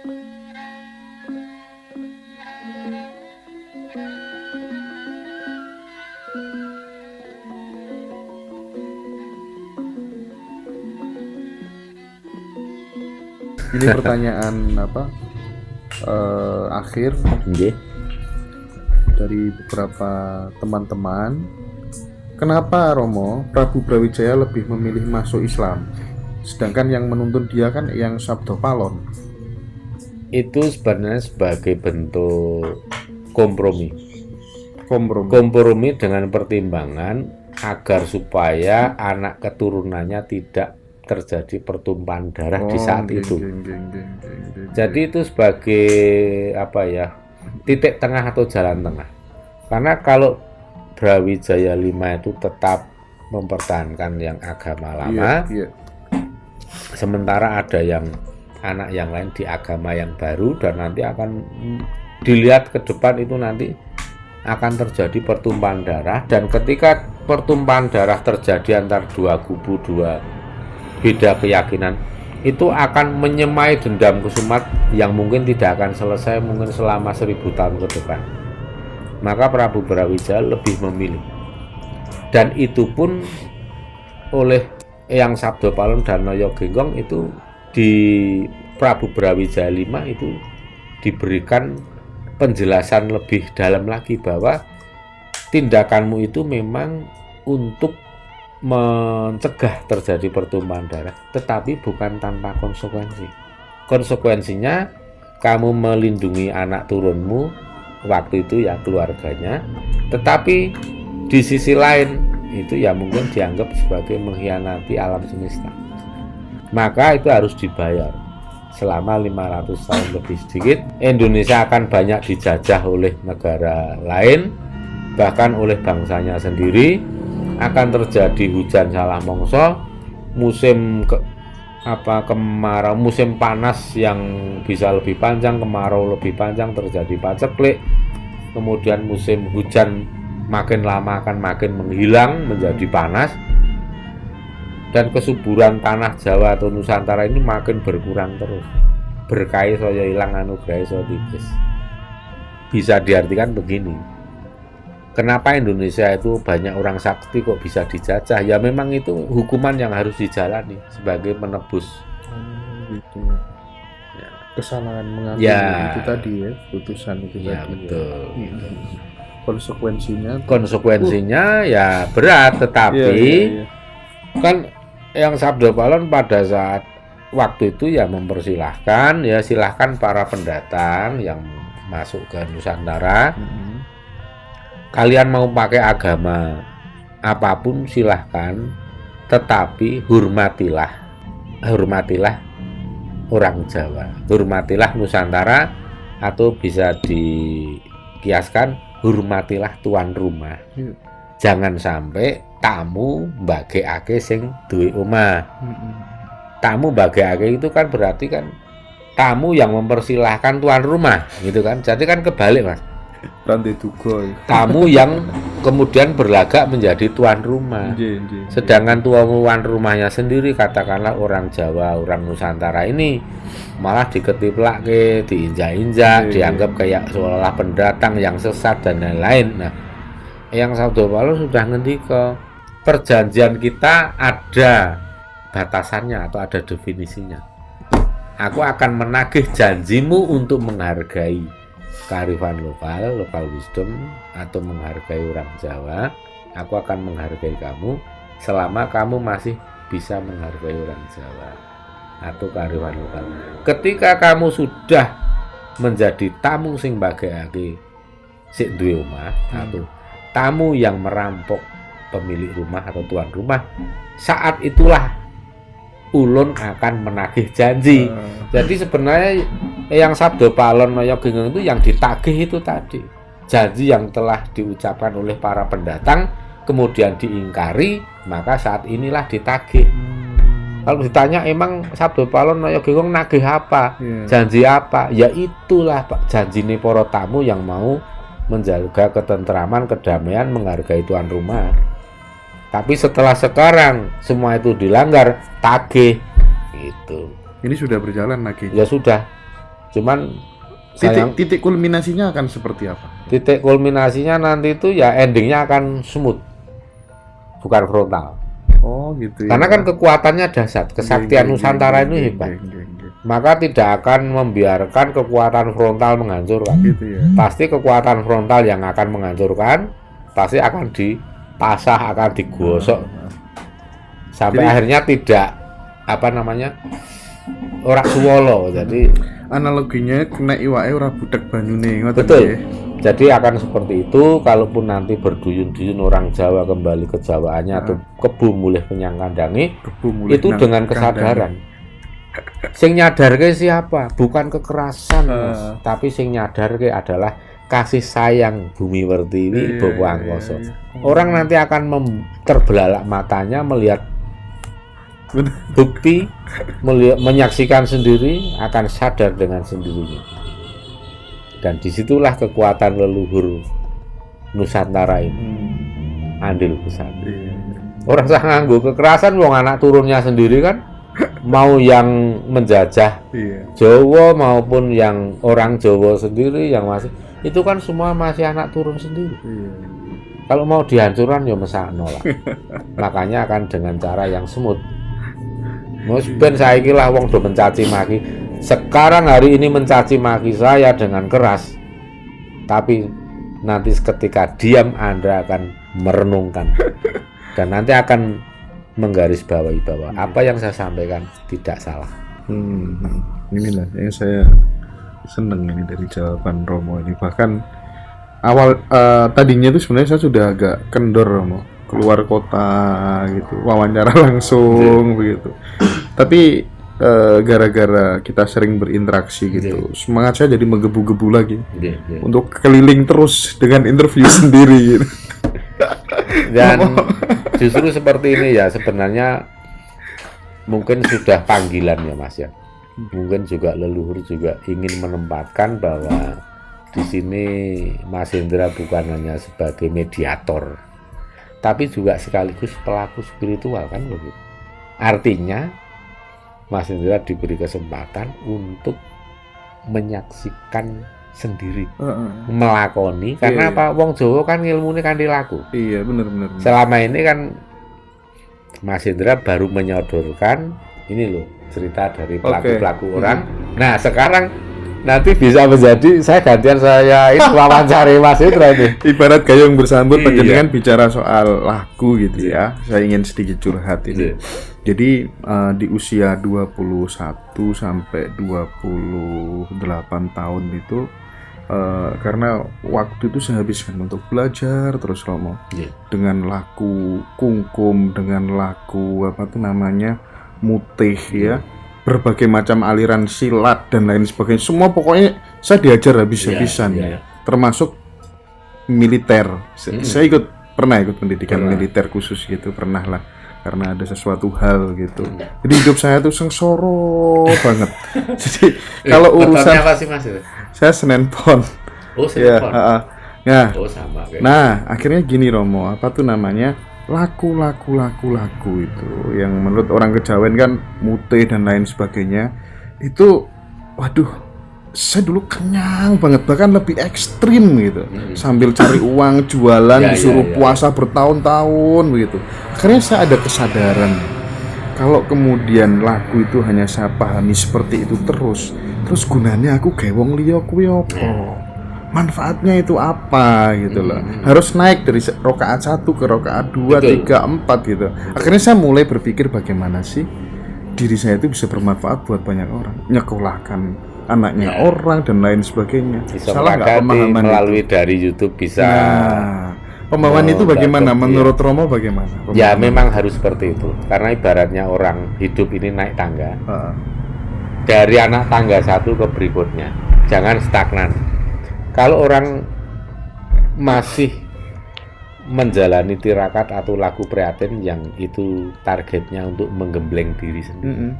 Ini pertanyaan akhir dari beberapa teman-teman. Kenapa Romo Prabu Brawijaya lebih memilih masuk Islam, sedangkan yang menuntun dia kan yang Sabdo Palon? Itu sebenarnya sebagai bentuk kompromi dengan pertimbangan agar supaya anak keturunannya tidak terjadi pertumpahan darah di saat itu. Jadi itu sebagai titik tengah atau jalan tengah. Karena kalau Brawijaya 5 itu tetap mempertahankan yang agama lama, sementara ada yang anak yang lain di agama yang baru, dan nanti akan dilihat ke depan itu nanti akan terjadi pertumpahan darah. Dan ketika pertumpahan darah terjadi antar dua kubu, dua beda keyakinan, itu akan menyemai dendam kesumat yang mungkin tidak akan selesai mungkin selama 1000 tahun ke depan. Maka Prabu Brawijaya lebih memilih, dan itu pun oleh Eyang Sabdo Palon dan Naya Genggong itu di Prabu Brawijaya 5 itu diberikan penjelasan lebih dalam lagi bahwa tindakanmu itu memang untuk mencegah terjadi pertumpahan darah, tetapi bukan tanpa konsekuensi. Konsekuensinya kamu melindungi anak turunmu, waktu itu ya keluarganya, tetapi di sisi lain itu ya mungkin dianggap sebagai mengkhianati alam semesta. Maka itu harus dibayar. Selama 500 tahun lebih sedikit, Indonesia akan banyak dijajah oleh negara lain, bahkan oleh bangsanya sendiri. Akan terjadi hujan salah mongso, musim kemarau, musim panas yang bisa lebih panjang, kemarau lebih panjang, terjadi paceklik. Kemudian musim hujan makin lama akan makin menghilang menjadi panas, dan kesuburan tanah Jawa atau Nusantara ini makin berkurang terus. Berkah saya hilang, anugerah saya tipis. Bisa diartikan begini, kenapa Indonesia itu banyak orang sakti kok bisa dijajah? Ya memang itu hukuman yang harus dijalani sebagai penebus. Gitu. Kesalahan mengambil itu tadi ya, putusan itu tadi. Betul. Konsekuensinya ya berat, tetapi kan yang Sabdo Palon pada saat waktu itu ya mempersilahkan, ya silahkan para pendatang yang masuk ke Nusantara. Kalian mau pakai agama apapun silahkan, tetapi hormatilah orang Jawa, hormatilah Nusantara, atau bisa dikiaskan hormatilah tuan rumah. Jangan sampai tamu bagekake sing duwe omah. Tamu bagekake itu kan berarti kan tamu yang mempersilahkan tuan rumah, gitu kan. Jadi kan kebalik, Mas. Tamu yang kemudian berlagak menjadi tuan rumah. Sedangkan tuan rumahnya sendiri, katakanlah orang Jawa, orang Nusantara ini, malah diketiplake, diinjak-injak, dianggap kayak seolah pendatang yang sesat dan lain-lain. Nah, yang Sabdo Palon sudah ngendika, perjanjian kita ada batasannya atau ada definisinya. Aku akan menagih janjimu untuk menghargai kearifan lokal wisdom, atau menghargai orang Jawa. Aku akan menghargai kamu selama kamu masih bisa menghargai orang Jawa atau kearifan lokal. Ketika kamu sudah menjadi tamu sing bagekake sik duwe omah, atau tamu yang merampok pemilik rumah atau tuan rumah, saat itulah ulun akan menagih janji. Jadi sebenarnya yang Sabdo Palon Naya Genggong itu yang ditagih itu tadi, janji yang telah diucapkan oleh para pendatang kemudian diingkari, maka saat inilah ditagih. Kalau ditanya emang Sabdo Palon Naya Genggong nagih apa, janji apa, ya itulah Pak, janji ini para tamu yang mau menjaga ketentraman, kedamaian, menghargai tuan rumah. Tapi setelah sekarang semua itu dilanggar, tagih itu. Ini sudah berjalan lagi? Ya sudah. Cuman sayang, Titik kulminasinya akan seperti apa? titik kulminasinya nanti itu ya endingnya akan smooth, bukan frontal. Oh gitu ya. Karena kan kekuatannya dahsyat, kesaktian Nusantara ini hebat. Maka tidak akan membiarkan kekuatan frontal menghancurkan. Gitu ya. Pasti kekuatan frontal yang akan menghancurkan, pasti akan dipasah, akan digosok sampai Jadi, akhirnya tidak ora suwolo. Jadi analoginya kena iwake ora budek banyune, ngoten betul. nggih. Jadi akan seperti itu. Kalaupun nanti berduyun-duyun orang Jawa kembali ke Jawaannya atau kebu mulih kenyang kandangi, Kebu mulih itu nang dengan kandang. kesadaran. Sing nyadarke siapa? Bukan kekerasan, Mas. Tapi sing nyadarke adalah kasih sayang Bumi Pertiwi Bowo Angkasa. Orang nanti akan terbelalak matanya melihat bukti, menyaksikan sendiri, akan sadar dengan sendirinya. Dan disitulah kekuatan leluhur Nusantara ini andil besar. Orang sah nganggo kekerasan wong anak turunnya sendiri kan, mau yang menjajah Jawa maupun yang orang Jawa sendiri yang masih, itu kan semua masih anak turun sendiri. Kalau mau dihancurkan ya mesakno lah. Makanya akan dengan cara yang smooth. Mus ben saiki lah wong do mencaci maki. Sekarang hari ini mencaci maki saya dengan keras. Tapi nanti ketika diam Anda akan merenungkan. Dan nanti akan menggarisbawahi bahwa apa yang saya sampaikan tidak salah. Inilah yang saya seneng ini dari jawaban Romo ini. Bahkan awal tadinya itu sebenarnya saya sudah agak kendor Romo, keluar kota gitu, wawancara langsung begitu. Tapi gara-gara kita sering berinteraksi gitu, semangat saya jadi menggebu-gebu lagi untuk keliling terus dengan interview sendiri gitu. Dan justru seperti ini ya, sebenarnya mungkin sudah panggilan ya Mas ya. Mungkin juga leluhur juga ingin menempatkan bahwa di sini Mas Hendra bukan hanya sebagai mediator, tapi juga sekaligus pelaku spiritual kan begitu. Artinya Mas Hendra diberi kesempatan untuk menyaksikan sendiri, melakoni. Karena apa? Wong Jawa kan ilmunya kan dilaku. Iya benar. Selama ini kan Mas Hendra baru menyodorkan ini loh cerita dari pelaku-pelaku orang. Nah sekarang nanti bisa menjadi saya gantian saya ini wawancari Mas Hendra ini. Ibarat gayung bersambut, panjenengan bicara soal lagu gitu ya. Saya ingin sedikit curhat ini. Jadi di usia 21 sampai 28 tahun itu karena waktu itu saya habiskan untuk belajar terus Romo. Dengan laku kungkum, dengan laku mutih ya. Berbagai macam aliran silat dan lain sebagainya. Semua pokoknya saya diajar habis-habisan ya. Termasuk militer. Saya pernah ikut pendidikan militer khusus gitu, pernah lah. Karena ada sesuatu hal gitu. Jadi hidup saya tuh sengsoro banget. Jadi kalau urusan apa sih Mas? Saya Senen Pon. Oh, Senen Pon. Ya. Oh, sama kayak. Nah, akhirnya gini Romo, laku itu yang menurut orang Kejawen kan mutih dan lain sebagainya. Itu waduh, saya dulu kenyang banget, bahkan lebih ekstrim gitu. Sambil cari uang, jualan, disuruh puasa bertahun-tahun begitu. Akhirnya saya ada kesadaran kalau kemudian laku itu hanya saya pahami seperti itu terus gunanya aku gawe wong liya kuwi apa? Manfaatnya itu apa gitu loh. Harus naik dari rakaat 1 ke rakaat 2, 3, 4 gitu. Akhirnya saya mulai berpikir bagaimana sih diri saya itu bisa bermanfaat buat banyak orang, nyekolahkan anaknya orang dan lain sebagainya. Bisa salah nggak pemahaman melalui itu? Dari YouTube bisa. Pemahaman itu bagaimana? Menurut Romo bagaimana? Ya memang harus seperti itu. Karena ibaratnya orang hidup ini naik tangga. Dari anak tangga satu ke berikutnya. Jangan stagnan. Kalau orang masih menjalani tirakat atau laku prihatin yang itu targetnya untuk menggembleng diri sendiri,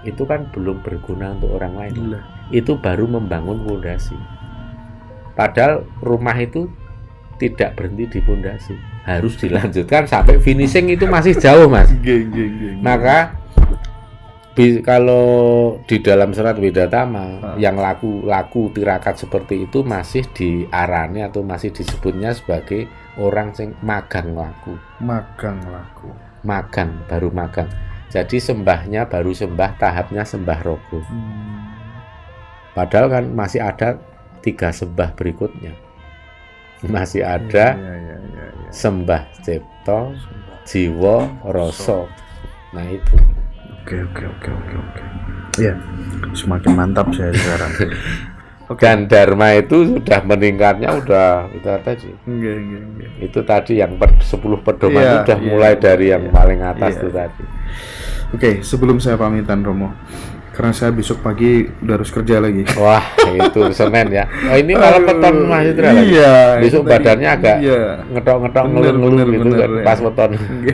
itu kan belum berguna untuk orang lain. Itu baru membangun fondasi. Padahal rumah itu tidak berhenti di fondasi, harus dilanjutkan sampai finishing, itu masih jauh Mas. Maka kalau di dalam serat Widatama yang laku tirakat seperti itu masih diarani atau masih disebutnya sebagai orang sing magang laku. Magang laku. Baru magang. Jadi sembahnya baru sembah, tahapnya sembah rogo. Padahal kan masih ada 3 sembah berikutnya. Masih ada Iya. sembah cipta, jiwa, rasa. Nah itu. Oke. Iya, semakin mantap saya sekarang. Dan dharma itu sudah meningkatnya udah itu tadi. Enggak. Itu tadi yang 10 pedoman Iya, itu udah mulai dari yang paling atas itu tadi. Oke, sebelum saya pamitan Romo, karena saya besok pagi udah harus kerja lagi. Wah, itu Senin ya. Oh, ini malam weton Mas Citra lagi. Iya. Besok itu tadi. badannya agak Iya. ngetok-ngetok Bener, ngeluh-ngeluh gitu bener, kan ya. pas weton. Oke.